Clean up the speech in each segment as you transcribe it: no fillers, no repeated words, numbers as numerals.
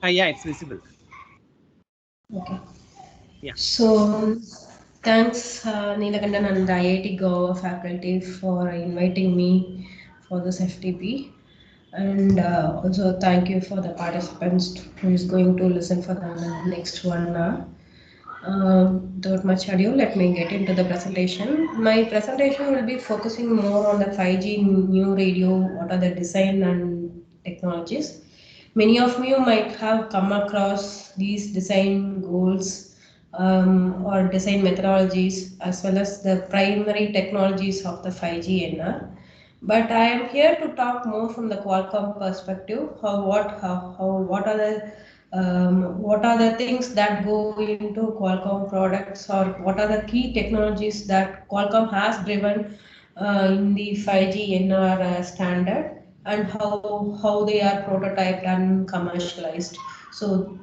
Yeah, it's visible. Okay. Yeah. So thanks Neelakandan and the IIT Goa faculty for inviting me for this FTP. And also thank you for the participants who is going to listen for the next 1 hour. Without much ado, let me get into the presentation. My presentation will be focusing more on the 5G new radio, what are the design and technologies. Many of you might have come across these design goals or design methodologies as well as the primary technologies of the 5G NR. But I am here to talk more from the Qualcomm perspective. What are the things that go into Qualcomm products, or what are the key technologies that Qualcomm has driven in the 5G NR standard, and how they are prototyped and commercialized. So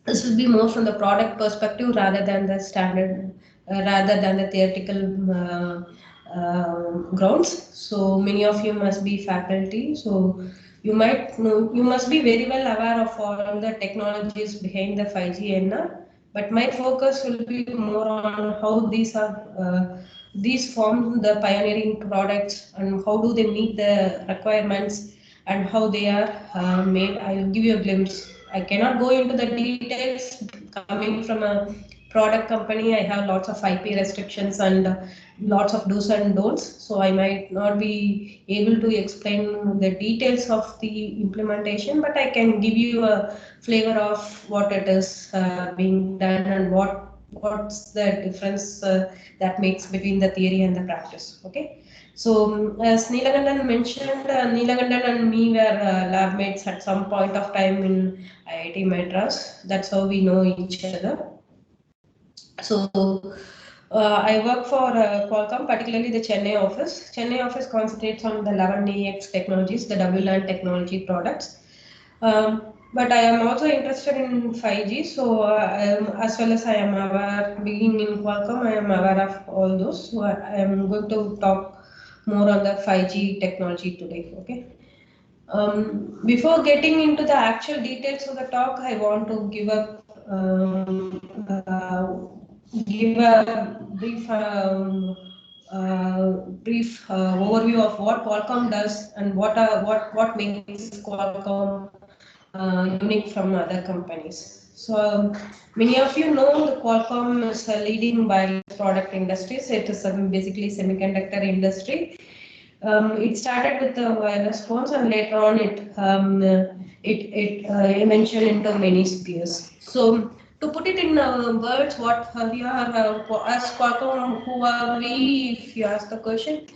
this will be more from the product perspective rather than the standard, rather than the theoretical grounds. So many of you must be faculty, so you might know, you must be very well aware of all the technologies behind the 5G NR, but my focus will be more on how these form the pioneering products and how do they meet the requirements and how they are made. I will give you a glimpse. I cannot go into the details coming from a product company. I have lots of IP restrictions and lots of do's and don'ts. So I might not be able to explain the details of the implementation, but I can give you a flavor of what it is being done and what's the difference that makes between the theory and the practice. Okay. So, as Neelakandan mentioned, Neelakandan and me were lab mates at some point of time in IIT Madras. That's how we know each other. So, I work for Qualcomm, particularly the Chennai office. Chennai office concentrates on the 11AX technologies, the WLAN technology products. But I am also interested in 5G, so as well as I am aware, being in Qualcomm, I am aware of all those. So I am going to talk more on the 5G technology today. Okay. Before getting into the actual details of the talk, I want to give a brief overview of what Qualcomm does and what makes Qualcomm unique from other companies. So many of you know the Qualcomm is a leading wireless product industry. So it is basically semiconductor industry. It started with the wireless phones, and later on it eventually into many spheres. So to put it in words, what we are as Qualcomm, who are we? If you ask the question,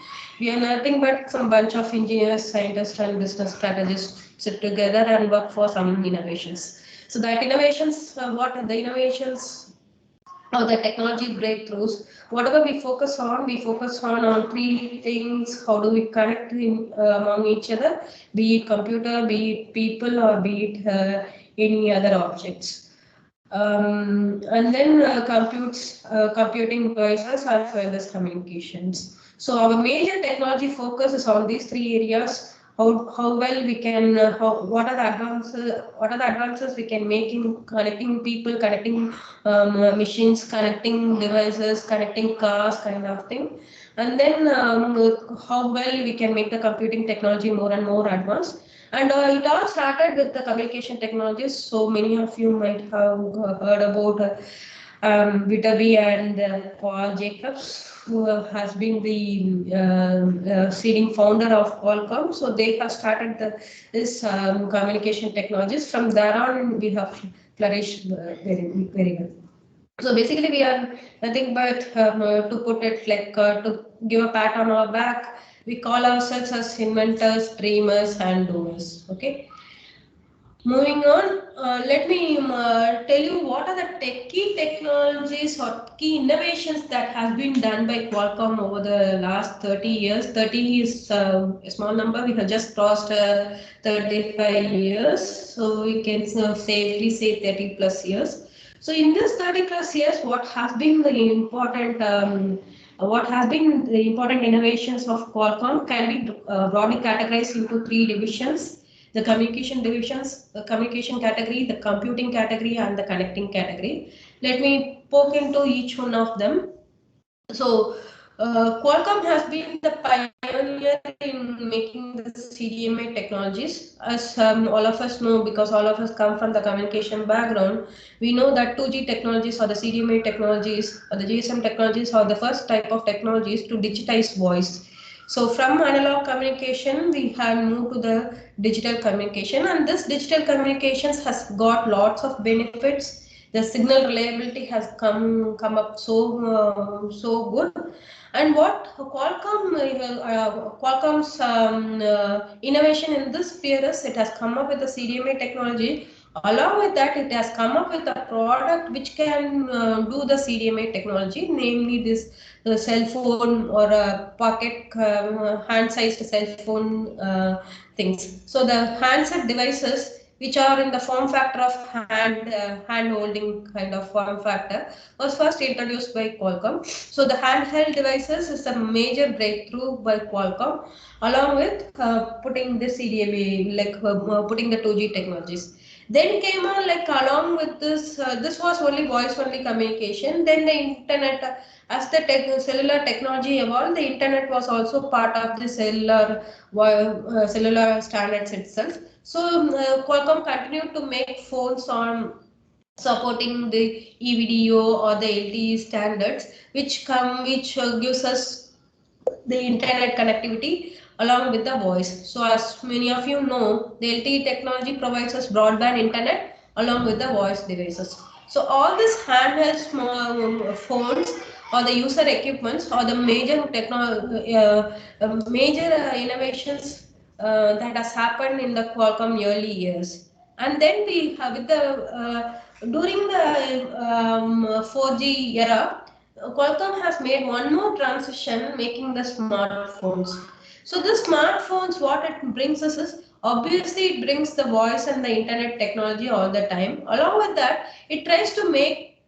we are nothing but some bunch of engineers, scientists, and business strategists sit together and work for some innovations. So that innovations, what are the innovations or the technology breakthroughs? Whatever we focus on three things. How do we connect among each other, be it computer, be it people, or be it any other objects. And then computing devices as well as communications. So our major technology focus is on these three areas. How well we can, what are the advances we can make in connecting people, connecting machines, connecting devices, connecting cars, kind of thing. And then how well we can make the computing technology more and more advanced. And it all started with the communication technologies. So many of you might have heard about Vitaby and Paul Jacobs, who has been the seeding founder of Qualcomm. So they have started this communication technologies. From there on, we have flourished very well. So basically, we are nothing but to put it like to give a pat on our back. We call ourselves as inventors, dreamers, and doers. Okay. Moving on, let me tell you what are the key technologies or key innovations that has been done by Qualcomm over the last 30 years. 30 is a small number. We have just crossed 35 years, so we can safely say 30 plus years. So in this 30 plus years, what has been the important innovations of Qualcomm can be broadly categorized into three divisions. the communication divisions, the communication category, the computing category, and the connecting category. Let me poke into each one of them. So, Qualcomm has been the pioneer in making the CDMA technologies. As all of us know, because all of us come from the communication background, we know that 2G technologies or the CDMA technologies or the GSM technologies are the first type of technologies to digitize voice. So from analog communication, we have moved to the digital communication, and this digital communications has got lots of benefits. The signal reliability has come up so good. And what Qualcomm's innovation in this sphere is, it has come up with the CDMA technology. Along with that, it has come up with a product which can do the CDMA technology, namely this the cell phone or a pocket hand-sized cell phone things. So the handset devices which are in the form factor of hand holding kind of form factor was first introduced by Qualcomm. So the handheld devices is a major breakthrough by Qualcomm, along with putting the CDMA, like putting the 2G technologies. Then came on, like along with this, this was only voice only communication. Then the internet, as the cellular technology evolved, the internet was also part of the cellular standards itself. So Qualcomm continued to make phones on supporting the EVDO or the LTE standards, which gives us the internet connectivity along with the voice. So as many of you know, the LTE technology provides us broadband internet along with the voice devices. So all these handheld small phones or the user equipments or the major innovations that has happened in the Qualcomm early years. And then we have with the during the 4G era, Qualcomm has made one more transition, making the smartphones. So the smartphones, what it brings us is, obviously it brings the voice and the internet technology all the time. Along with that, it tries to make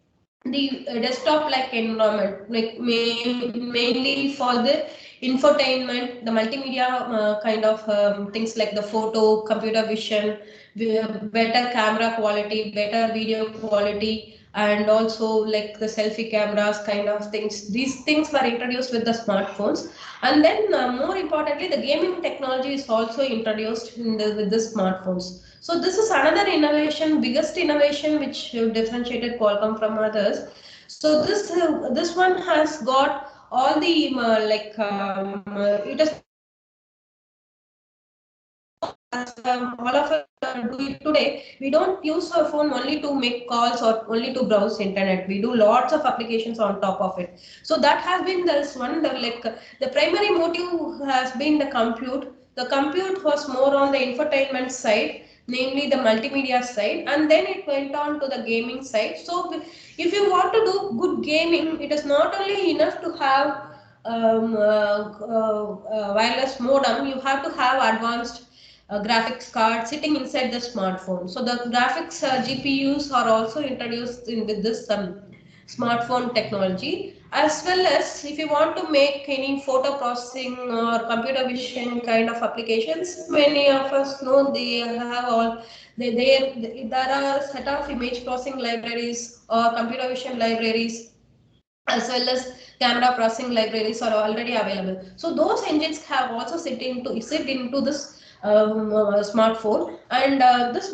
the desktop like environment, like mainly for the infotainment, the multimedia kind of things like the photo, computer vision, better camera quality, better video quality, and also like the selfie cameras kind of things. These things were introduced with the smartphones. And then more importantly, the gaming technology is also introduced with the smartphones. So this is another innovation, biggest innovation which differentiated Qualcomm from others. So this one has got all the it has as all of us do it today. We don't use our phone only to make calls or only to browse internet. We do lots of applications on top of it. So that has been this one. The primary motive has been the compute. The compute was more on the infotainment side, namely the multimedia side, and then it went on to the gaming side. So if you want to do good gaming, it is not only enough to have wireless modem. You have to have advanced graphics card sitting inside the smartphone. So the graphics GPUs are also introduced in with this smartphone technology, as well as if you want to make any photo processing or computer vision kind of applications. Many of us know they have all there are a set of image processing libraries or computer vision libraries, as well as camera processing libraries are already available. So those engines have also sit into this smartphone, and this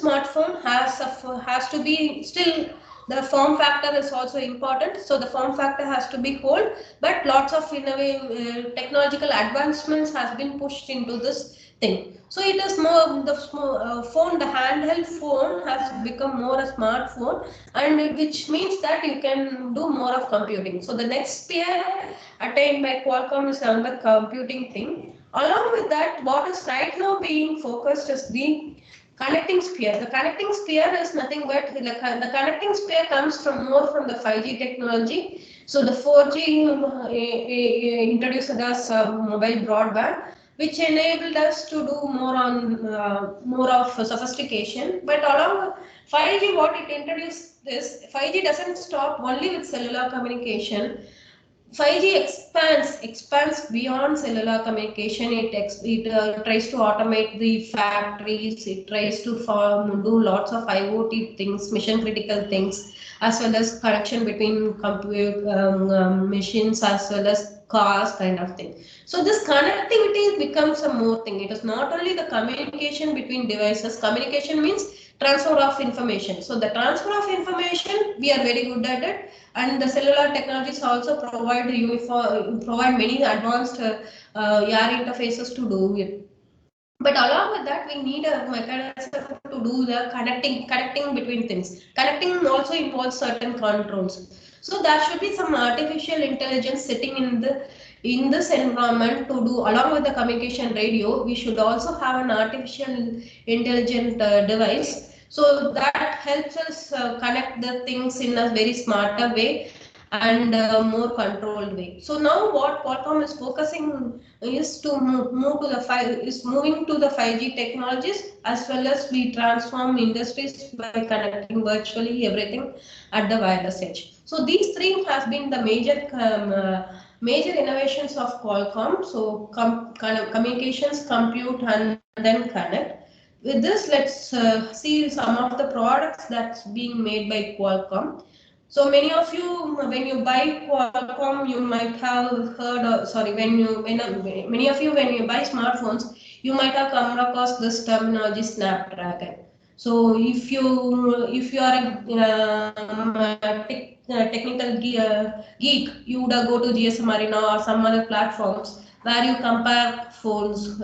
smartphone has to be still, the form factor is also important. So the form factor has to be cold, but lots of technological advancements has been pushed into this thing. So it is more the phone, the handheld phone has become more a smartphone, and which means that you can do more of computing. So the next sphere attained by Qualcomm is another computing thing. Along with that, what is right now being focused is the connecting sphere. The connecting sphere is nothing but the connecting sphere comes from more from the 5G technology. So the 4G introduced us mobile broadband, which enabled us to do more of sophistication. But along with 5G, what it introduced is 5G doesn't stop only with cellular communication. 5G expands beyond cellular communication. It tries to automate the factories. It tries to do lots of IoT things, mission critical things, as well as connection between compute machines as well as cars kind of thing. So this connectivity becomes a more thing. It is not only the communication between devices. Communication means transfer of information. So the transfer of information, we are very good at it, and the cellular technologies also provide many advanced AR interfaces to do it. But along with that, we need a mechanism to do the connecting between things. Connecting also involves certain controls. So there should be some artificial intelligence sitting in this environment to do, along with the communication radio. We should also have an artificial intelligent device. So that helps us connect the things in a very smarter way and more controlled way. So now what Qualcomm is focusing is to move to the moving to the 5G technologies, as well as we transform industries by connecting virtually everything at the wireless edge. So these three has been the major innovations of Qualcomm. So kind of communications, compute, and then connect. With this, let's see some of the products that's being made by Qualcomm. So many of you, when you buy Qualcomm, you might have heard, sorry, many of you, when you buy smartphones, you might have come across this terminology Snapdragon. So if you are a technical geek, you would go to GSM Arena or some other platforms where you compare phones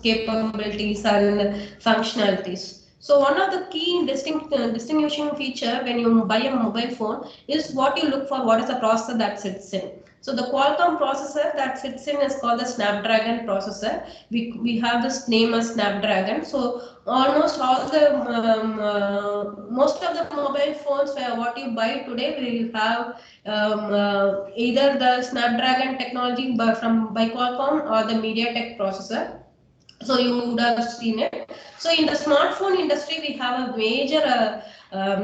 capabilities and functionalities. So one of the key distinguishing feature when you buy a mobile phone is what you look for, what is the processor that sits in. So the Qualcomm processor that sits in is called the Snapdragon processor. We have this name as Snapdragon. So almost all the most of the mobile phones where what you buy today will have either the Snapdragon technology by Qualcomm or the MediaTek processor. So you would have seen it. So in the smartphone industry, we have a major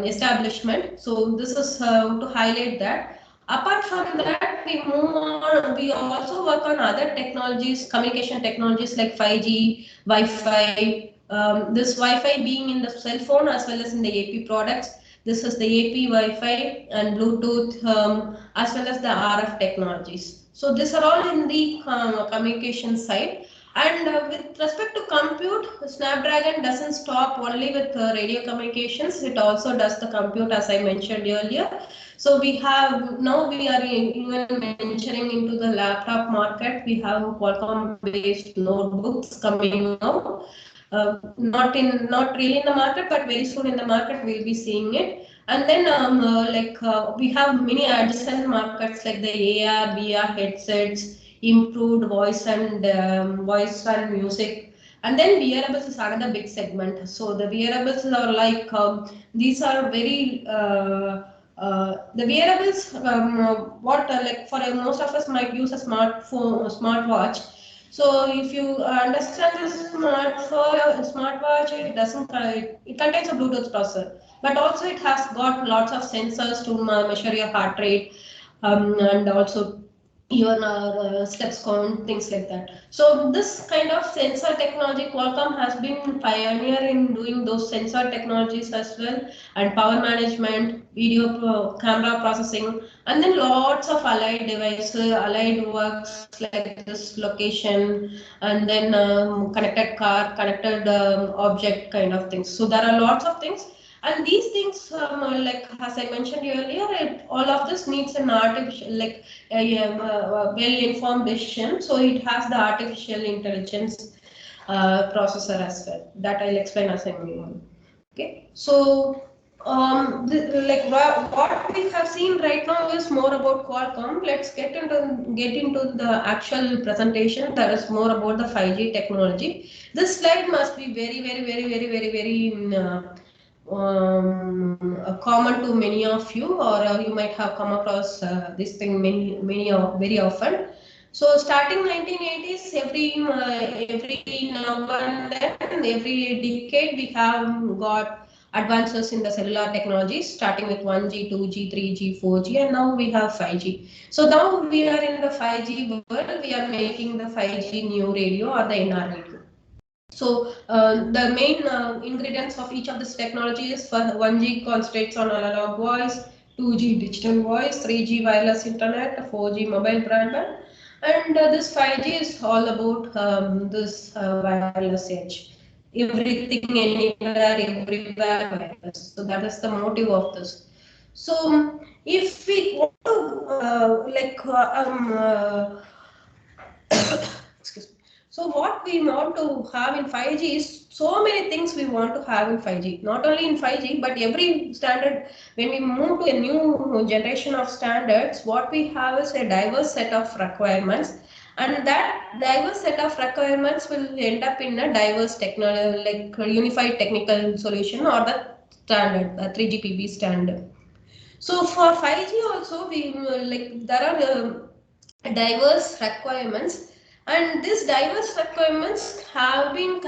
establishment. So this is to highlight that. Apart from that, we move on. We also work on other technologies, communication technologies like 5G, Wi-Fi. This Wi-Fi being in the cell phone as well as in the AP products. This is the AP Wi-Fi and Bluetooth, as well as the RF technologies. So these are all in the communication side. And with respect to compute, Snapdragon doesn't stop only with radio communications. It also does the compute, as I mentioned earlier. So we have now we are even venturing into the laptop market. We have Qualcomm-based notebooks coming out. Not really in the market, but very soon in the market we'll be seeing it. And then we have many adjacent markets like the AR, VR headsets, improved voice and music, and then wearables is another big segment. So the wearables are like these are very the wearables what like for most of us might use a smartphone, a smartwatch. So if you understand this smartwatch, it doesn't it contains a Bluetooth processor, but also it has got lots of sensors to measure your heart rate, and also even steps count, things like that. So this kind of sensor technology, Qualcomm has been pioneer in doing those sensor technologies as well, and power management, camera processing, and then lots of allied devices, allied works like this location, and then connected car, connected object kind of things. So there are lots of things. And these things, like as I mentioned earlier, all of this needs an artificial, like well-informed decision. So it has the artificial intelligence processor as well. That I'll explain as I move on. Okay. So what we have seen right now is more about Qualcomm. Let's get into the actual presentation. That is more about the 5G technology. This slide must be very common to many of you, or you might have come across this thing very often. So starting 1980s, every now and then, every decade, we have got advances in the cellular technologies, starting with 1G, 2G, 3G, 4G, and now we have 5G. So now we are in the 5G world. We are making the 5G new radio or the NR radio. So the main ingredients of each of this technology is for 1G concentrates on analog voice, 2G digital voice, 3G wireless internet, 4G mobile broadband, and this 5G is all about this wireless edge. Everything, anywhere, everywhere wireless. So that is the motive of this. So if we want to excuse me. So what we want to have in 5G is so many things we want to have in 5G. Not only in 5G, but every standard, when we move to a new generation of standards, what we have is a diverse set of requirements. And that diverse set of requirements will end up in a diverse technology, like a unified technical solution or the standard, the 3GPP standard. So for 5G also, we like there are diverse requirements, and these diverse requirements have been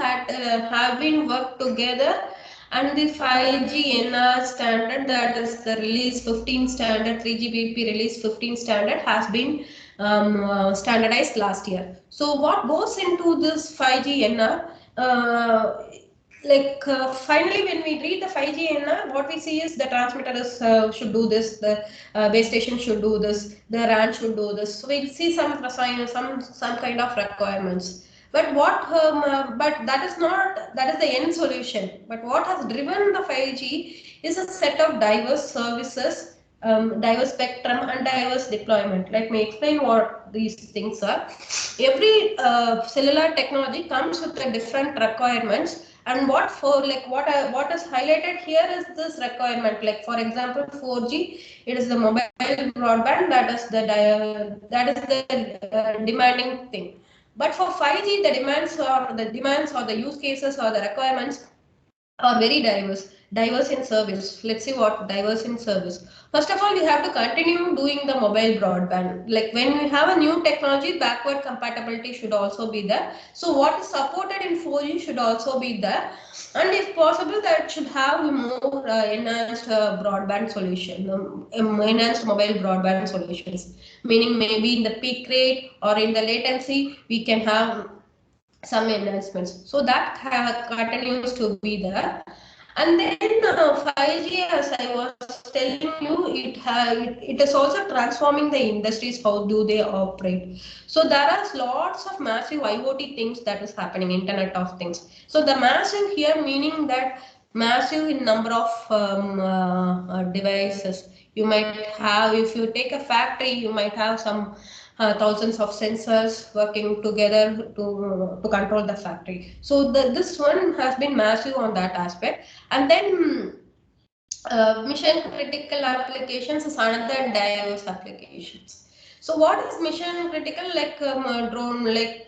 worked together, and the 5G NR standard, that is the release 15 standard, 3GPP release 15 standard, has been standardized last year. So what goes into this 5G NR? Finally, when we read the 5G NR, what we see is the transmitter is, should do this, the base station should do this, the RAN should do this. So we see some kind of requirements. But but that is the end solution. But what has driven the 5G is a set of diverse services, diverse spectrum, and diverse deployment. Let me explain what these things are. Every cellular technology comes with a different requirements, and what is highlighted here is this requirement. Like for example, 4G, it is the mobile broadband, that is the demanding thing. But for 5G, the demands or the use cases or the requirements are very diverse. Diverse in service. Let's see what diverse in service. First of all, we have to continue doing the mobile broadband. Like when we have a new technology, backward compatibility should also be there. So what is supported in 4G should also be there, and if possible, that should have more enhanced broadband solution, enhanced mobile broadband solutions. Meaning maybe in the peak rate or in the latency, we can have some enhancements. So that continues to be there. And then 5G, as I was telling you, it is also transforming the industries. How do they operate? So there are lots of massive IoT things that is happening, Internet of Things. So the massive here meaning that massive in number of devices. You might have, if you take a factory, you might have some thousands of sensors working together to control the factory. So this one has been massive on that aspect. And then mission critical applications is another diverse applications. So what is mission critical? Like drone, like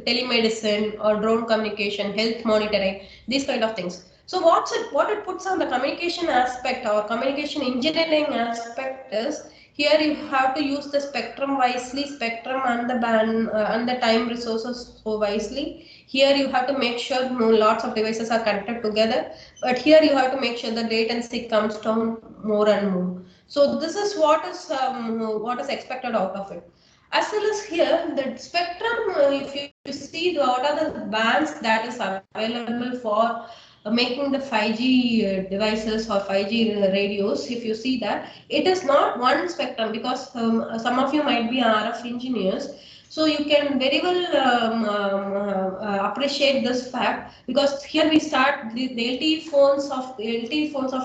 telemedicine or drone communication, health monitoring, these kind of things. So what it puts on the communication aspect or communication engineering aspect is, here you have to use the spectrum wisely, spectrum and the band and the time resources so wisely. Here you have to make sure lots of devices are connected together, but here you have to make sure the latency comes down more and more. So this is what is expected out of it. As well as here, the spectrum, if you see what are the bands that is available for making the 5G devices or 5G radios, if you see that, it is not one spectrum, because some of you might be RF engineers. So you can very well appreciate this fact, because here we start the LTE phones of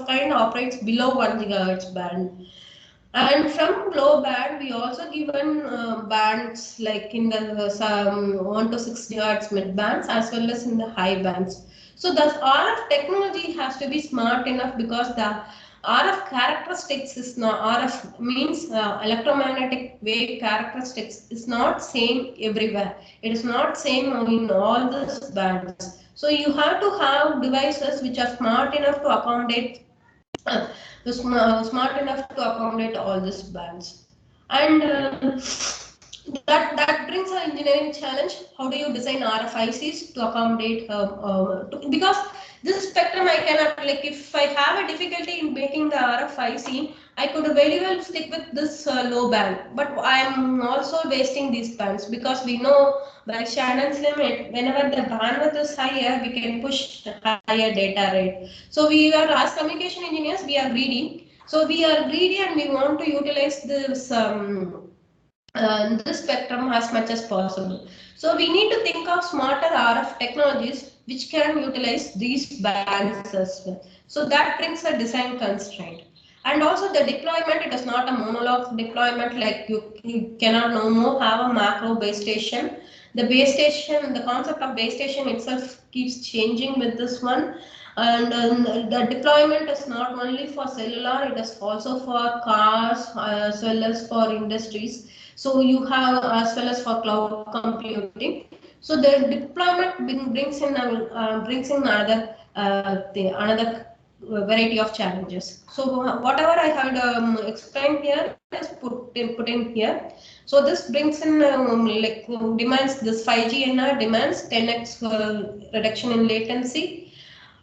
kind operates below 1 gigahertz band. And from low band, we also given bands like in the some 1 to 6 gigahertz mid bands, as well as in the high bands. So the RF technology has to be smart enough, because the RF characteristics is not, RF means electromagnetic wave characteristics is not same everywhere. It is not same in all the bands. So you have to have devices which are smart enough to accommodate smart enough to accommodate all these bands. And that brings an engineering challenge. How do you design RFICs to accommodate because this spectrum I cannot, like, if I have a difficulty in making the RFIC, I could very well stick with this low band, but I am also wasting these bands because we know by Shannon's limit, whenever the bandwidth is higher, we can push higher data rate. So we are, as communication engineers, we are greedy. So we are greedy and we want to utilize this spectrum as much as possible. So we need to think of smarter RF technologies which can utilize these bands as well. So that brings a design constraint. And also the deployment, it is not a monolith deployment, like you cannot no more have a macro base station. The base station, the concept of base station itself keeps changing with this one. And the deployment is not only for cellular, it is also for cars as well as for industries. So you have as well as for cloud computing. So the deployment brings in another variety of challenges. So whatever I had explained here is put in here. So this brings in demands, this 5G NR demands 10x reduction in latency,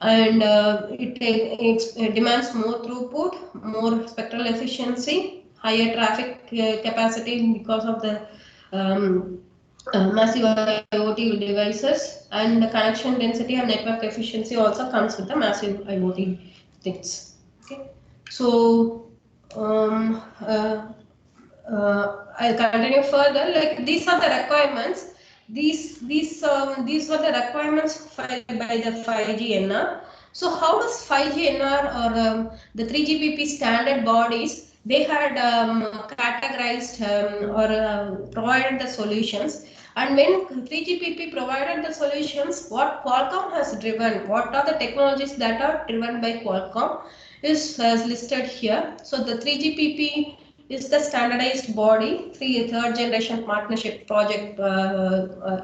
and it demands more throughput, more spectral efficiency, higher traffic capacity because of the massive IoT devices, and the connection density and network efficiency also comes with the massive IoT things. Okay, so I'll continue further. Like, these are the requirements. These were the requirements by the 5G NR. So how does 5G NR or the 3GPP standard bodies, they had categorized or provided the solutions. And when 3GPP provided the solutions, what Qualcomm has driven, what are the technologies that are driven by Qualcomm is listed here. So the 3GPP is the standardized body, third generation partnership project.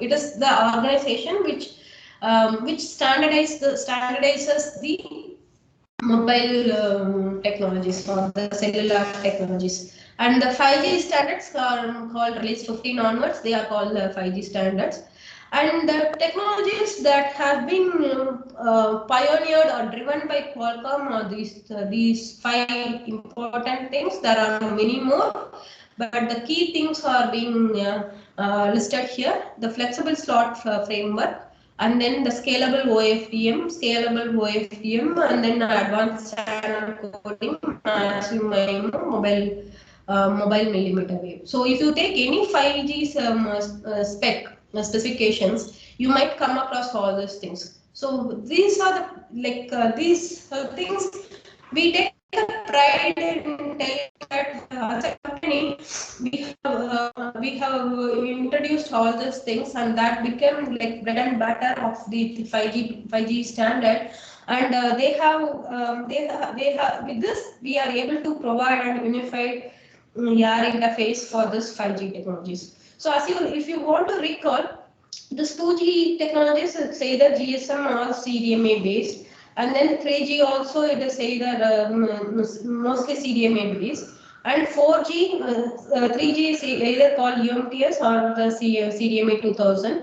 It is the organization which standardizes the mobile technologies or the cellular technologies. And the 5G standards are called release 15 onwards. They are called the 5G standards. And the technologies that have been pioneered or driven by Qualcomm are these five important things. There are many more, but the key things are being listed here. The flexible slot framework, and then the scalable OFDM, and then advanced channel coding, massive MIMO, mobile millimeter wave. So if you take any 5G specifications, you might come across all these things. So these are these things we take a pride in telling that as a company we have introduced all these things, and that became like bread and butter of the 5G standard. And they have with this we are able to provide an unified YAR interface for this 5G technologies. So as you, if you want to recall, this 2G technologies, it's either GSM or CDMA based, and then 3G also it is either mostly CDMA based, and 4G, 3G is either called UMTS or the CDMA 2000,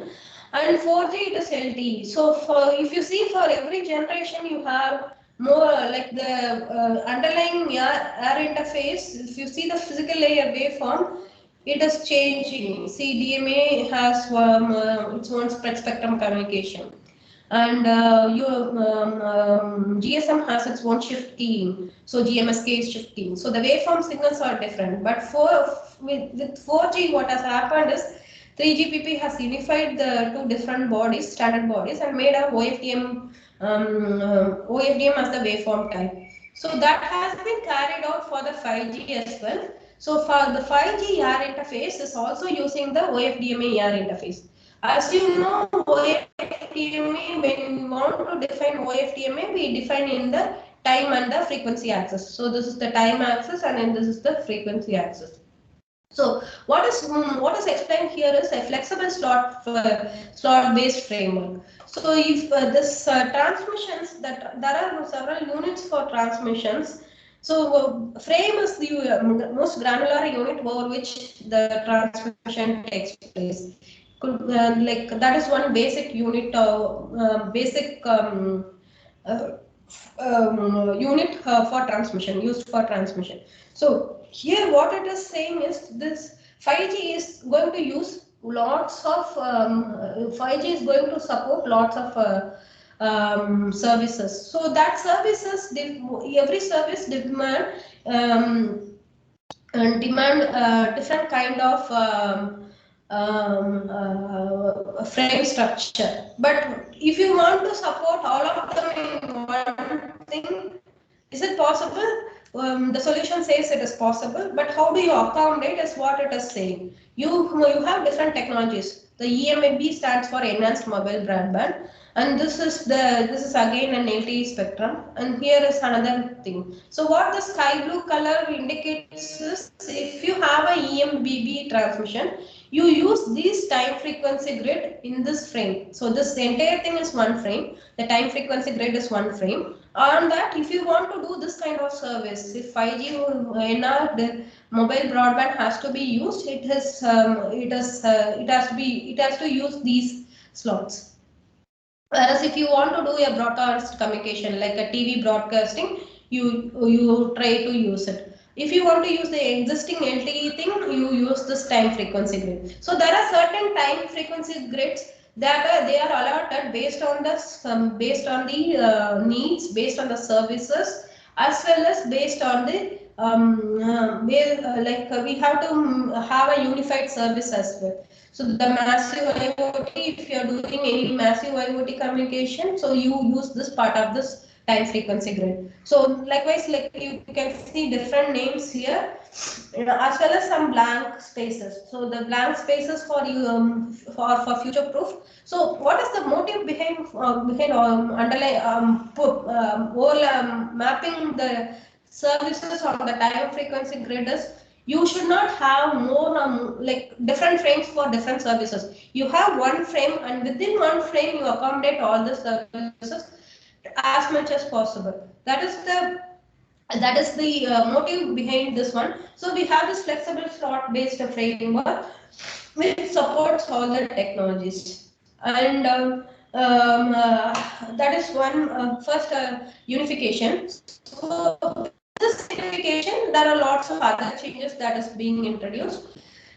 and 4G it is LTE. So for, if you see, for every generation you have more like the underlying air interface. If you see the physical layer waveform, it is changing. CDMA has its own spread spectrum communication, and GSM has its own shift keying. So GMSK is shift keying. So the waveform signals are different. But with 4G, what has happened is 3GPP has unified the two different bodies, standard bodies, and made a OFDM as the waveform type. So that has been carried out for the 5G as well. So for the 5G AR interface is also using the OFDMA AR interface. As you know, OFDMA, when we want to define OFDMA, we define in the time and the frequency axis. So this is the time axis, and then this is the frequency axis. So what is explained here is a flexible slot based framework. So if this transmissions, that there are several units for transmissions, So frame is the most granular unit over which the transmission takes place. Like that is one basic unit, basic uh, unit for transmission, used for transmission. So here what it is saying is this 5G is going to use lots of 5G is going to support lots of services. So that services, every service demand different kind of frame structure. But if you want to support all of them in one thing, is it possible? The solution says it is possible, but how do you accommodate is what it is saying. You have different technologies. The EMB stands for Enhanced Mobile Broadband, and this is again an LTE spectrum. And here is another thing. So what the sky blue color indicates is if you have a EMBB transmission, you use this time frequency grid in this frame. So this entire thing is one frame. The time frequency grid is one frame. On that, if you want to do this kind of service, if 5G or the mobile broadband has to be used, it has to use these slots. Whereas if you want to do a broadcast communication like a TV broadcasting, you try to use it. If you want to use the existing LTE thing, you use this time frequency grid. So there are certain time frequency grids that they are allotted based on the needs, based on the services, as well as based on the we have to have a unified service as well. So the massive IoT, if you are doing any massive IoT communication, so you use this part of this time frequency grid. So likewise, like you can see different names here, as well as some blank spaces. So the blank spaces for you for future proof. So what is the motive behind underlying mapping the services on the time frequency grid is you should not have more like different frames for different services. You have one frame, and within one frame you accommodate all the services as much as possible. That is the motive behind this one. So we have this flexible slot based framework which supports all the technologies, and that is one first unification. So this unification, there are lots of other changes that is being introduced.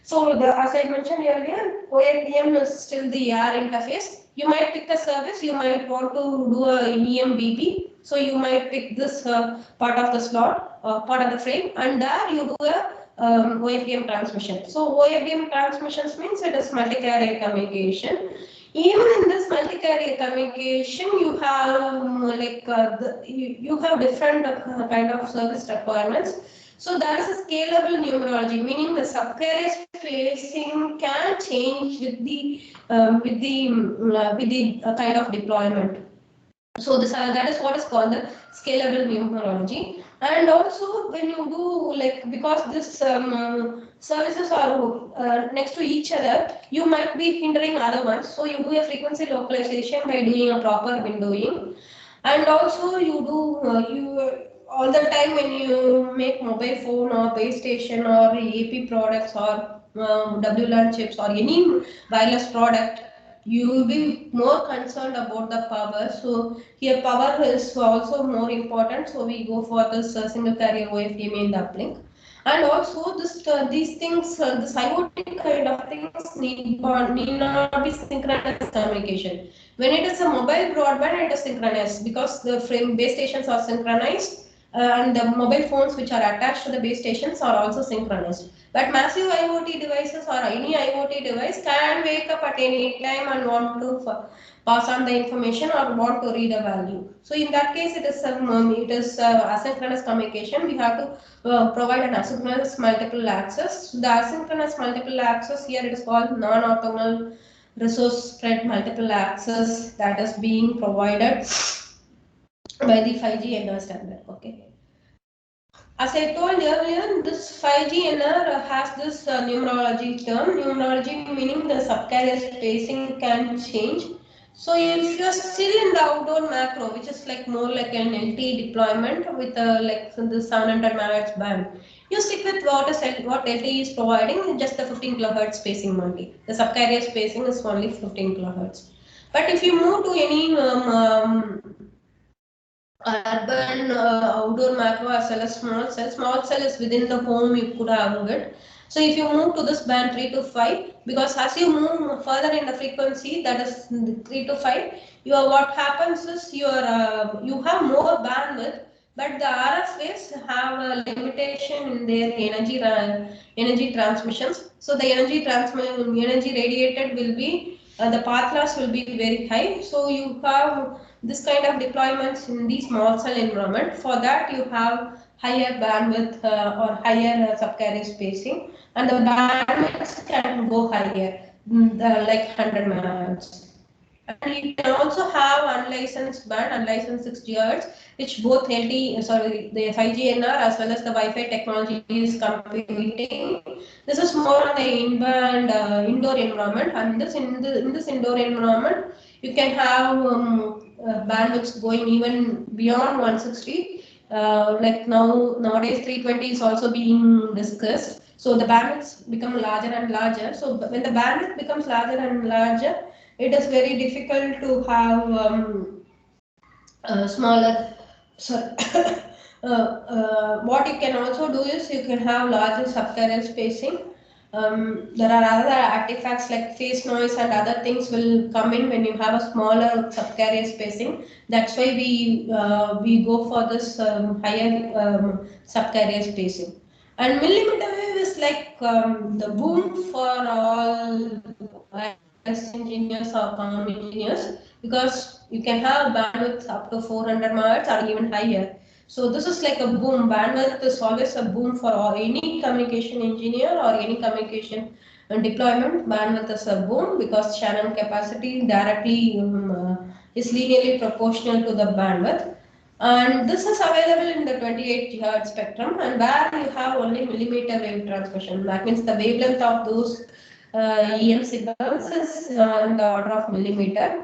So as I mentioned earlier, OFDM is still the AR interface. You might pick a service, you might want to do a EMBB. So you might pick this part of the slot, part of the frame, and there you do a OFDM transmission. So OFDM transmissions means it is multi-carrier communication. Even in this multi-carrier communication, you have you have different kind of service requirements. So that is a scalable numerology, meaning the subcarrier spacing can change with the kind of deployment. So that is what is called the scalable numerology. And also when you do because this services are next to each other, you might be hindering other ones. So you do a frequency localization by doing a proper windowing. And also you do all the time when you make mobile phone or base station or AP products or WLAN chips or any wireless product, you will be more concerned about the power. So here power is also more important. So we go for this single carrier OFDM in the uplink. And also these things, this IoT kind of things need not be synchronous communication. When it is a mobile broadband, it is synchronous because the frame base stations are synchronized, and the mobile phones which are attached to the base stations are also synchronized. But massive IoT devices or any IoT device can wake up at any time and want to pass on the information or want to read a value. So in that case, it is asynchronous communication. We have to provide an asynchronous multiple access. The asynchronous multiple access here it is called non-orthogonal resource spread multiple access that is being provided by the 5G NR standard. Okay. As I told earlier, this 5G NR has this numerology term. Numerology meaning the subcarrier spacing can change. So if you're still in the outdoor macro, which is like more like an LTE deployment with like the 700 MHz band, you stick with what LTE is providing, just the 15 kilohertz spacing only. The subcarrier spacing is only 15 kilohertz. But if you move to any urban outdoor macro as well as small cell is within the home you could have it. So if you move to this band 3 to 5, because as you move further in the frequency, that is 3 to 5, your what happens is you have more bandwidth, but the RF waves have a limitation in their energy transmissions. So the energy radiated will be the path loss will be very high. So you have this kind of deployments in the small cell environment. For that, you have higher bandwidth or higher subcarrier spacing, and the bandwidth can go higher, like 100 megahertz. And you can also have unlicensed band, unlicensed 6 GHz, which both the 5G NR as well as the Wi-Fi technology is competing. This is more on the indoor environment, and in this indoor environment, you can have bandwidths going even beyond 160. Like nowadays 320 is also being discussed. So the bandwidths become larger and larger. So when the bandwidth becomes larger and larger, it is very difficult to have smaller. Sorry. What you can also do is you can have larger subcarrier spacing. There are other artifacts like phase noise and other things will come in when you have a smaller subcarrier spacing. That's why we go for this higher subcarrier spacing. And millimeter wave is like the boom for all engineers or common engineers, because you can have bandwidth up to 400 megahertz or even higher. So this is like a boom. Bandwidth is always a boom for any communication engineer or any communication deployment. Bandwidth is a boom because channel capacity directly is linearly proportional to the bandwidth. And this is available in the 28 GHz spectrum, and where you have only millimeter wave transmission. That means the wavelength of those EM signals is in the order of millimeter.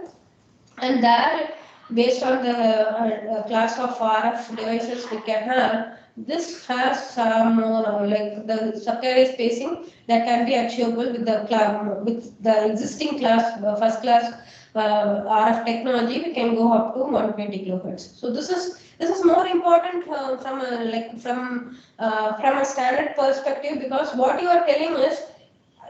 And there, based on the class of RF devices we can have, this has some more like the subcarrier spacing that can be achievable with the existing class, first class RF technology. We can go up to 120 kilohertz. So this is more important from a standard perspective, because what you are telling is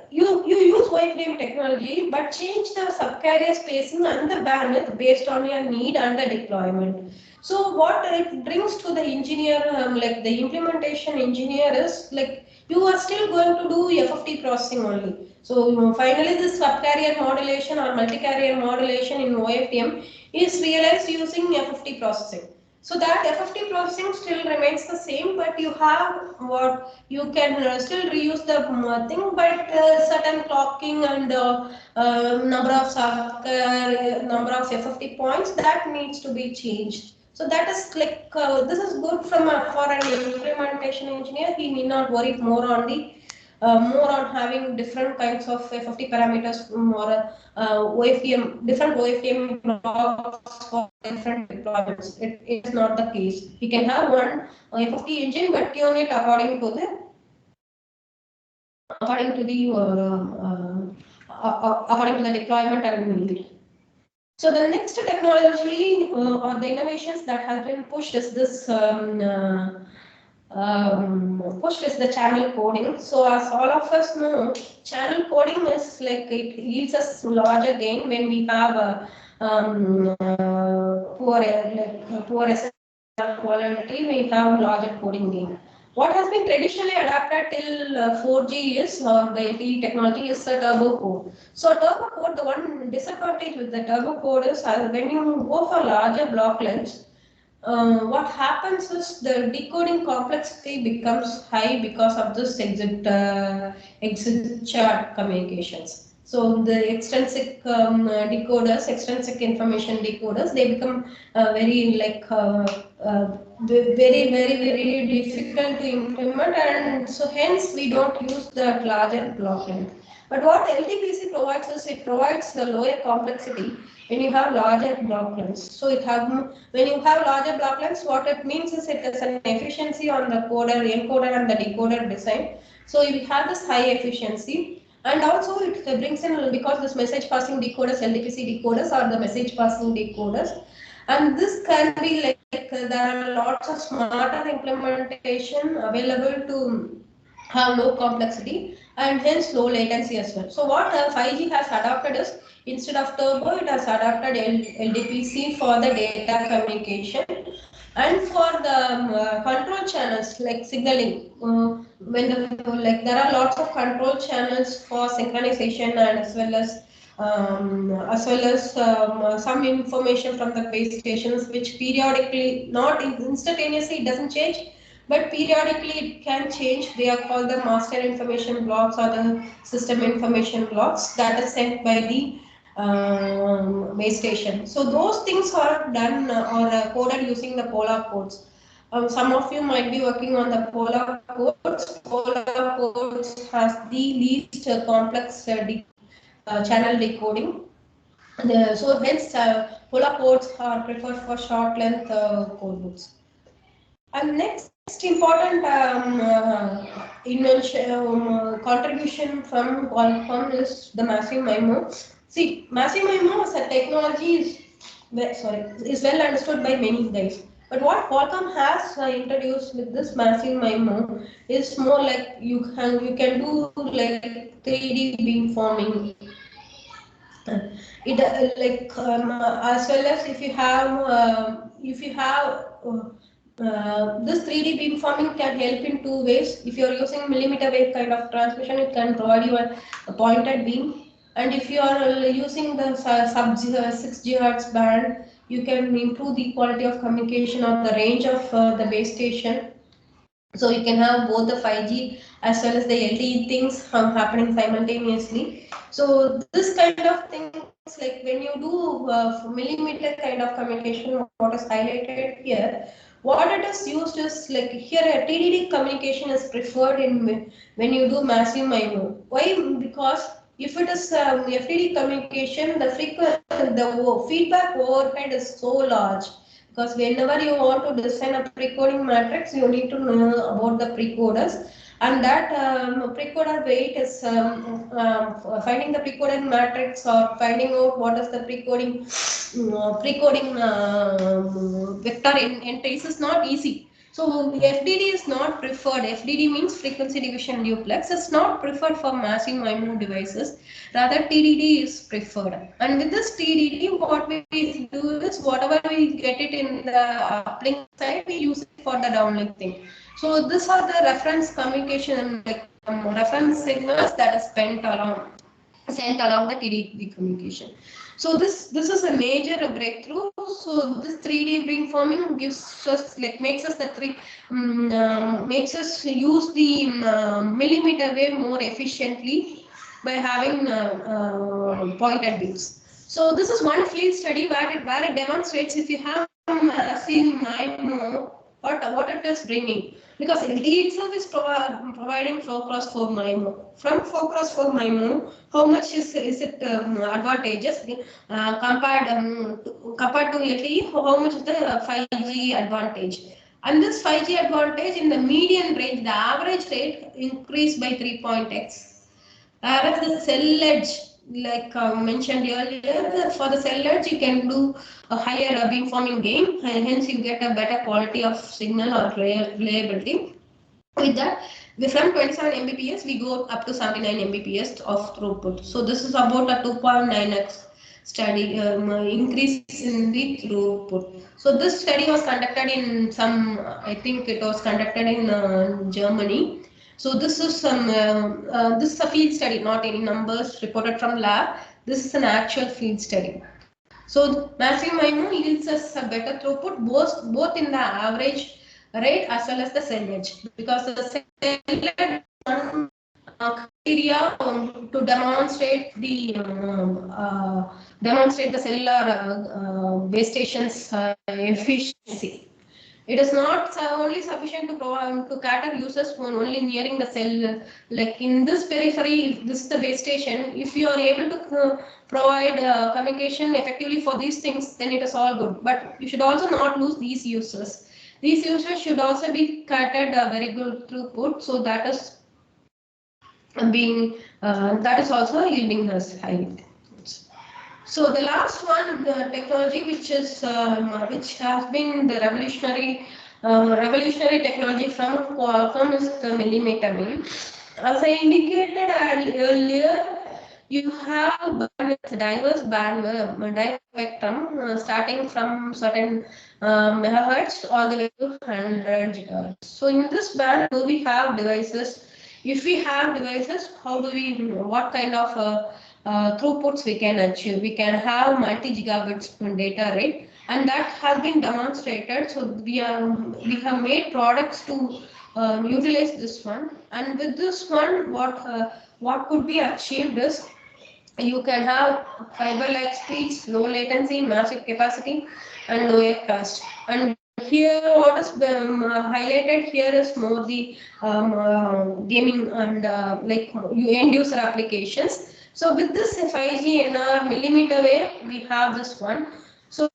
you use wireframe technology, but change the subcarrier spacing and the bandwidth based on your need and the deployment. So what it brings to the engineer, like the implementation engineer, is like you are still going to do FFT processing only. So finally, this subcarrier modulation or multi-carrier modulation in OFDM is realized using FFT processing. So that FFT processing still remains the same, but you have what you can still reuse the thing, but certain clocking and number of FFT points that needs to be changed. So that is like this is good for an implementation engineer. He need not worry more on having different kinds of FFT parameters or OFDM, different OFDM blocks for different deployments. It is not the case. He can have one FFT engine, but tune it according to the deployment and need. So the next technology or the innovations that has been pushed is this pushed is the channel coding. So as all of us know, channel coding is like it yields us larger gain when we have a poor SSL quality. We have larger coding gain. What has been traditionally adapted till 4G is the LTE technology is a turbo code. So turbo code, the one disadvantage with the turbo code is when you go for larger block lengths, what happens is the decoding complexity becomes high because of this exit chart communications. So the extrinsic information decoders, they become very difficult to implement, and so hence we don't use the larger block length. But what LDPC provides is it provides the lower complexity when you have larger block lengths. So when you have larger block lengths, what it means is it is an efficiency on the encoder and the decoder design. So you have this high efficiency, and also it brings in, because this message passing decoders, LDPC decoders are the message passing decoders, and this can be there are lots of smarter implementation available to have low complexity and hence low latency as well. So what 5G has adopted is, instead of turbo, it has adopted LDPC for the data communication, and for the control channels like signaling. There are lots of control channels for synchronization, and as well as some information from the base stations, which periodically, not instantaneously, it doesn't change, but periodically it can change. They are called the master information blocks or the system information blocks that is sent by the base station. So those things are done or coded using the Polar codes. Some of you might be working on the Polar codes. Polar codes has the least complex channel decoding. So hence Polar codes are preferred for short length code books. And next important invention contribution from Qualcomm is the massive MIMO. See, massive MIMO as a technology is well understood by many guys. But what Qualcomm has introduced with this massive MIMO is more like you can do like 3D beamforming. It as well as if you have this 3D beamforming can help in two ways. If you are using millimeter wave kind of transmission, it can provide you a pointed beam, and if you are using the sub 6 GHz band, you can improve the quality of communication or the range of the base station. So you can have both the 5G as well as the LTE things happening simultaneously. So this kind of things, like when you do millimeter kind of communication, what is highlighted here, what it is used is like here a TDD communication is preferred in when you do massive MIMO. Why? Because if it is FDD communication, the feedback overhead is so large, because whenever you want to design a pre-coding matrix, you need to know about the pre-coders, and that pre-coder weight is finding the pre-coding matrix or finding out what is the pre-coding vector in entries is not easy. So FDD is not preferred. FDD means frequency division duplex. It's not preferred for massive MIMO devices. Rather, TDD is preferred. And with this TDD, what we do is whatever we get it in the uplink side, we use it for the downlink thing. So these are the reference communication, reference signals that are sent along the TDD communication. So this is a major breakthrough. So this 3D beamforming gives us makes us use the millimeter wave more efficiently by having pointed beams. So this is one field study where it demonstrates, if you have seen MIMO, what it is bringing, because LTE itself is providing 4x4 MIMO. From 4x4 MIMO, how much is it advantageous compared to LTE? How much is the 5G advantage? And this 5G advantage in the median range, the average rate increased by 3.x. Whereas the cell edge, like mentioned earlier, for the cell edge you can do a higher beamforming gain, and hence you get a better quality of signal or reliability. With that, from 27 Mbps we go up to 79 Mbps of throughput. So this is about a 2.9x study increase in the throughput. So this study was conducted in I think it was conducted in Germany. So this is this is a field study, not any numbers reported from lab. This is an actual field study. So massive MIMO yields us a better throughput both in the average rate as well as the cell edge, because the cell edge criteria to demonstrate the cellular base station's efficiency. It is not only sufficient to provide to cater users who are only nearing the cell. Like in this periphery, if this is the base station. If you are able to provide communication effectively for these things, then it is all good. But you should also not lose these users. These users should also be catered very good throughput. So that is being that is also yielding us high. So the last one, the technology which has been the revolutionary technology from Qualcomm is the millimeter wave. As I indicated earlier, you have bandwidth, diverse spectrum starting from certain megahertz all the way to 100 gigahertz. So in this band, do we have devices? If we have devices, how do we, what kind of throughputs we can achieve? We can have multi-gigabits data rate, and that has been demonstrated. So we have made products to utilize this one, and with this one, what could be achieved is you can have fiber-like speeds, low latency, massive capacity, and lower cost. And here, what is highlighted here is more the gaming and like end user applications. So with this 5G NR millimeter wave, we have this one. So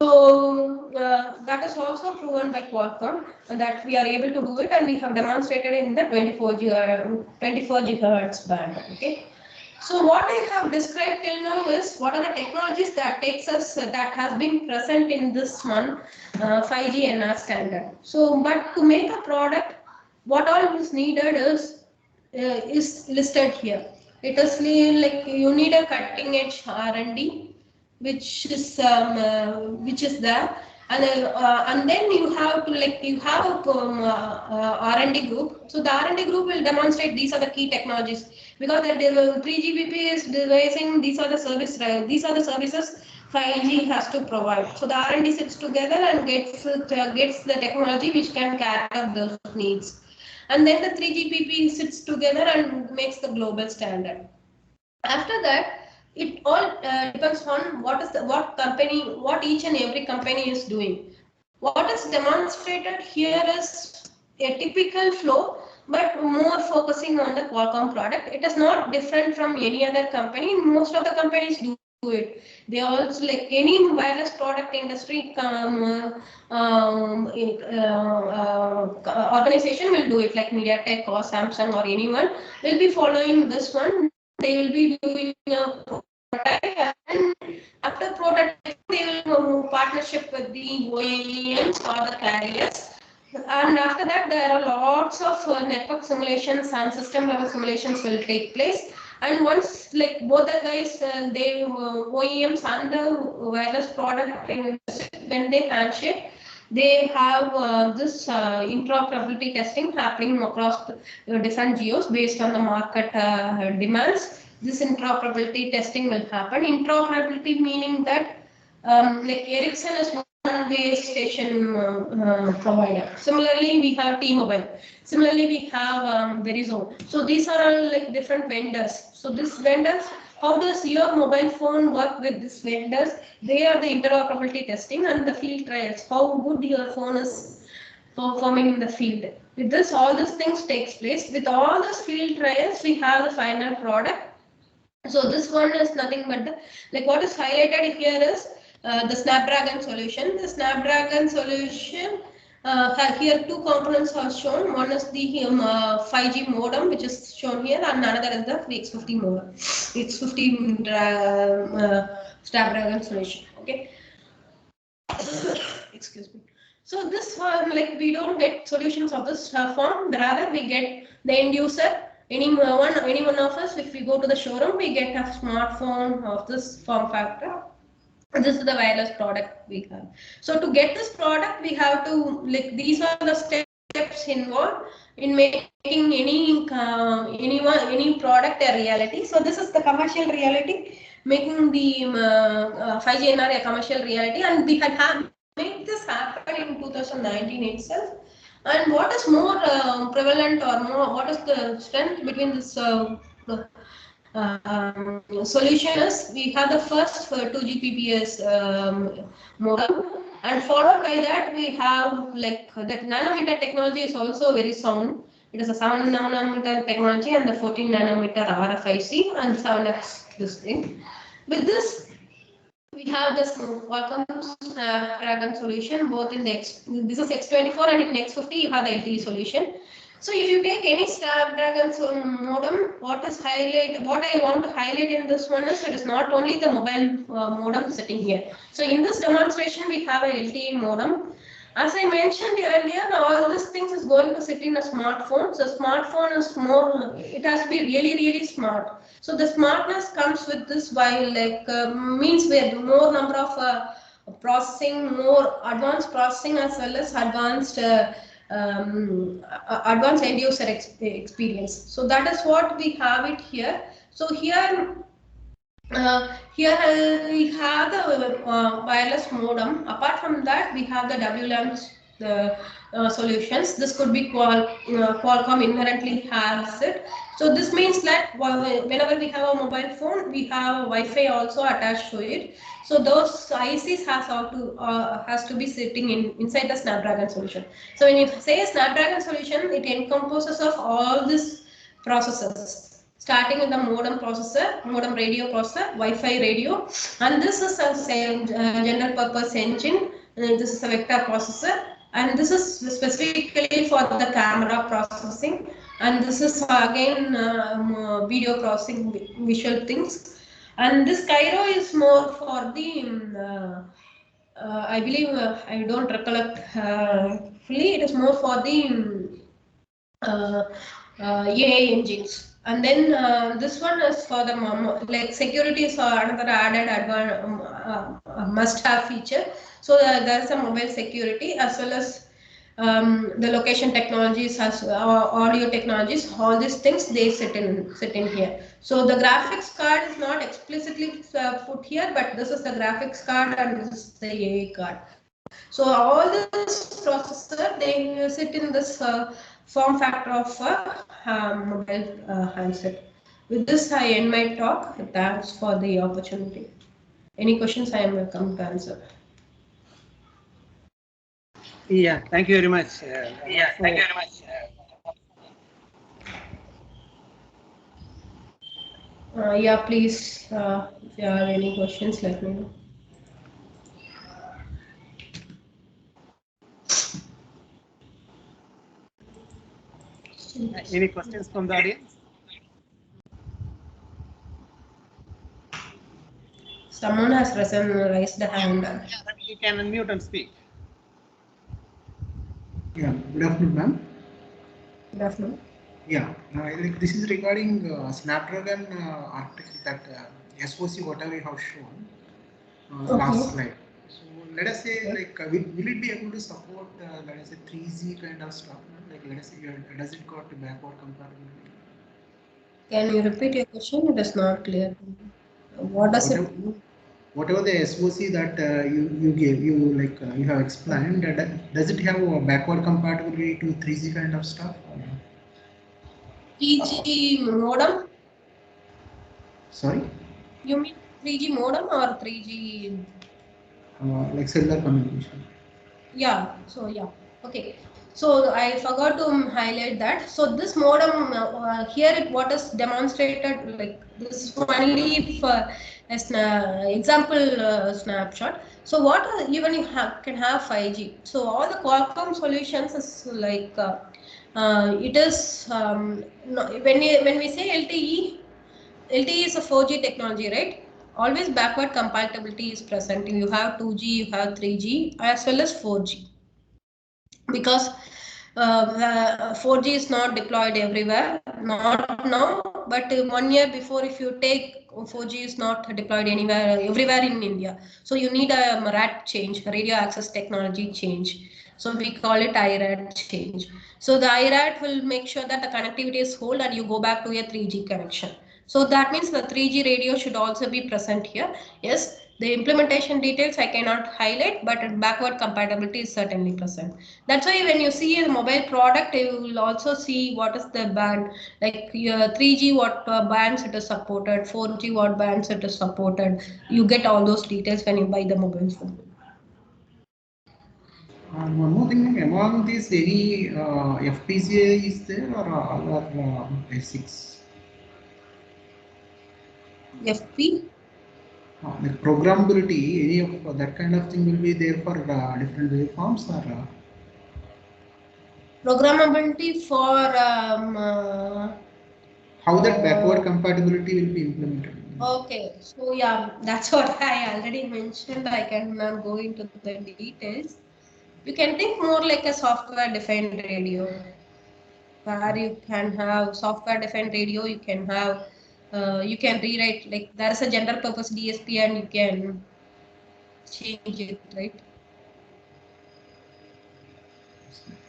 that is also proven by Qualcomm that we are able to do it, and we have demonstrated in the 24 gigahertz band. Okay. So what I have described till now is what are the technologies that takes us that has been present in this one 5G NR standard. So, but to make a product, what all is needed is listed here. It is like you need a cutting edge R&D, which is there, and then you have to like you have a R&D group. So the R&D group will demonstrate these are the key technologies because the 3GPP is devising these are the these are the services 5G has to provide. So the R&D sits together and gets the technology which can cater those needs, and then the 3GPP sits together and makes the global standard. After that, it all depends on what each and every company is doing. What is demonstrated here is a typical flow, but more focusing on the Qualcomm product. It is not different from any other company. Most of the companies do it. They also, like any wireless product industry organization will do it, like MediaTek or Samsung or anyone will be following this one. They will be doing a prototype, and after prototype they will partnership with the OEMs or the carriers, and after that there are lots of network simulations and system level simulations will take place. And once like both the guys they OEMs and the wireless product when they handshake, they have this interoperability testing happening across the different geos based on the market demands. This interoperability testing will happen. Interoperability meaning that like Ericsson is one base station provider. Similarly, we have T-Mobile. Similarly, we have Verizon. So these are all like different vendors. So these vendors, how does your mobile phone work with these vendors? They are the interoperability testing and the field trials. How good your phone is performing in the field. With this, all these things takes place. With all those field trials, we have the final product. So this one is nothing but like what is highlighted here is the Snapdragon solution. The Snapdragon solution here two components are shown. One is the 5G modem, which is shown here, and another is the X50 modem. X50 Snapdragon solution. Okay. Excuse me. So this like we don't get solutions of this form. Rather, we get the end user. Any one of us, if we go to the showroom, we get a smartphone of this form factor. This is the wireless product we have. So to get this product, we have to like these are the steps involved in making any product a reality. So this is the commercial reality, making the 5G NR a commercial reality, and we had made this happen in 2019 itself. And what is more prevalent or more, what is the strength between this solution is we have the first 2 Gbps modem, And followed by that, we have like that nanometer technology is also very sound. It is a 7 nanometer technology and the 14 nanometer RFIC and 7x this thing. With this, we have this Qualcomm Snapdragon solution both in the this is X24 and in X50 you have the LTE solution. So if you take any Snapdragon modem, what I want to highlight in this one is it is not only the mobile modem sitting here. So in this demonstration we have a LTE modem. As I mentioned earlier, all these things is going to sit in a smartphone. So smartphone is more, it has to be really, really smart. So the smartness comes with this while like means we have more number of processing, more advanced processing as well as advanced end user experience. So that is what we have it here. So here we have the wireless modem. Apart from that, we have the WLAN solutions. This could be Qualcomm inherently has it. So this means that whenever we have a mobile phone, we have Wi-Fi also attached to it. So those ICs has to be sitting inside the Snapdragon solution. So when you say a Snapdragon solution, it encompasses of all these processors starting with the modem processor, modem radio processor, Wi-Fi radio, and this is a general purpose engine. This is a vector processor, and this is specifically for the camera processing, and this is again video processing, visual things, and this Cairo is more for the I believe I don't recollect fully. It is more for the uh, AI engines. And then this one is for the like security is another added must-have feature. So there's a mobile security as well as the location technologies, as audio technologies. All these things they sit in here. So the graphics card is not explicitly put here, but this is the graphics card and this is the AI card. So all this processor they sit in this form factor of a mobile handset. With this, I end my talk. Thanks for the opportunity. Any questions, I am welcome to answer. Yeah, thank you very much. Thank you very much. Yeah, please, if you have any questions, let me know. Any questions from the audience? Someone has raised the hand. You can unmute and speak. Yeah, good afternoon, ma'am. Good afternoon. Yeah, like this is regarding Snapdragon architecture that SoC whatever you have shown last slide. So let us say like will it be able to support let us say 3G kind of stuff? Like let us say does it got backward compatibility? Can you repeat your question? It is not clear. What does it mean? Whatever the SoC that you gave, you have explained, does it have a backward compatibility to 3G kind of stuff? 3G modem? Sorry? You mean 3G modem or 3G? Like cellular communication. Yeah, so yeah, okay. So I forgot to highlight that. So this modem here, what is demonstrated, like this is only for as example snapshot. So what even you can have 5G. So all the Qualcomm solutions is like it is no, when we say LTE is a 4G technology, right? Always backward compatibility is present. You have 2G, you have 3G, as well as 4G. Because 4G is not deployed everywhere, not now, but 1 year before, if you take 4G is not deployed everywhere in India. So you need a RAT change, radio access technology change. So we call it IRAT change. So the IRAT will make sure that the connectivity is whole and you go back to a 3G connection. So that means the 3G radio should also be present here. Yes, the implementation details I cannot highlight, but backward compatibility is certainly present. That's why when you see a mobile product, you will also see what is the band, like your 3G what bands it is supported, 4G what bands it is supported. You get all those details when you buy the mobile phone. And one more thing, among these, any FPGA is there or all are basics? FP? The programmability, any of that kind of thing will be there for different waveforms or? Programmability for How that backward compatibility will be implemented? okay, so yeah, that's what I already mentioned. I can not go into the details. You can think more like a software-defined radio, where you can have software-defined radio. You can rewrite, like there is a general purpose DSP, and you can change it, right?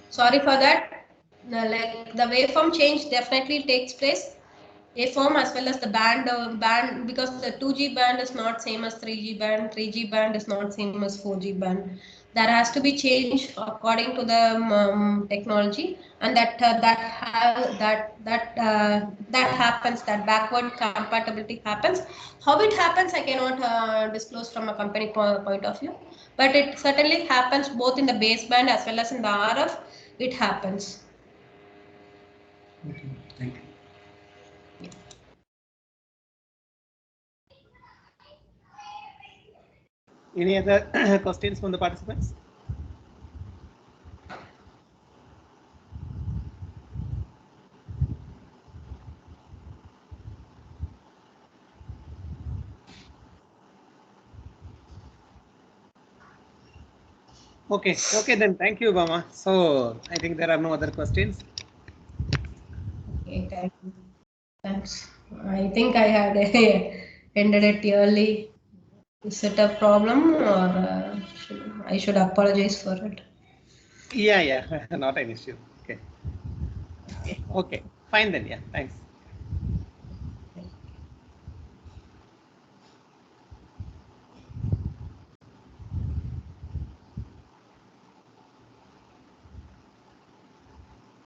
Sorry for that. Like the waveform change definitely takes place. Waveform as well as the band, because the 2G band is not same as 3G band, 3G band is not same as 4G band. There has to be change according to the technology, and that happens. That backward compatibility happens. How it happens, I cannot disclose from a company point of view, but it certainly happens both in the baseband as well as in the RF. It happens. Okay, thank you. Any other questions from the participants? Okay, then thank you, Bama. So I think there are no other questions. Okay, thank you. Thanks. I think I had ended it early. Is it a problem, or I should apologize for it? Yeah, not an issue. Okay, fine then. Yeah, thanks.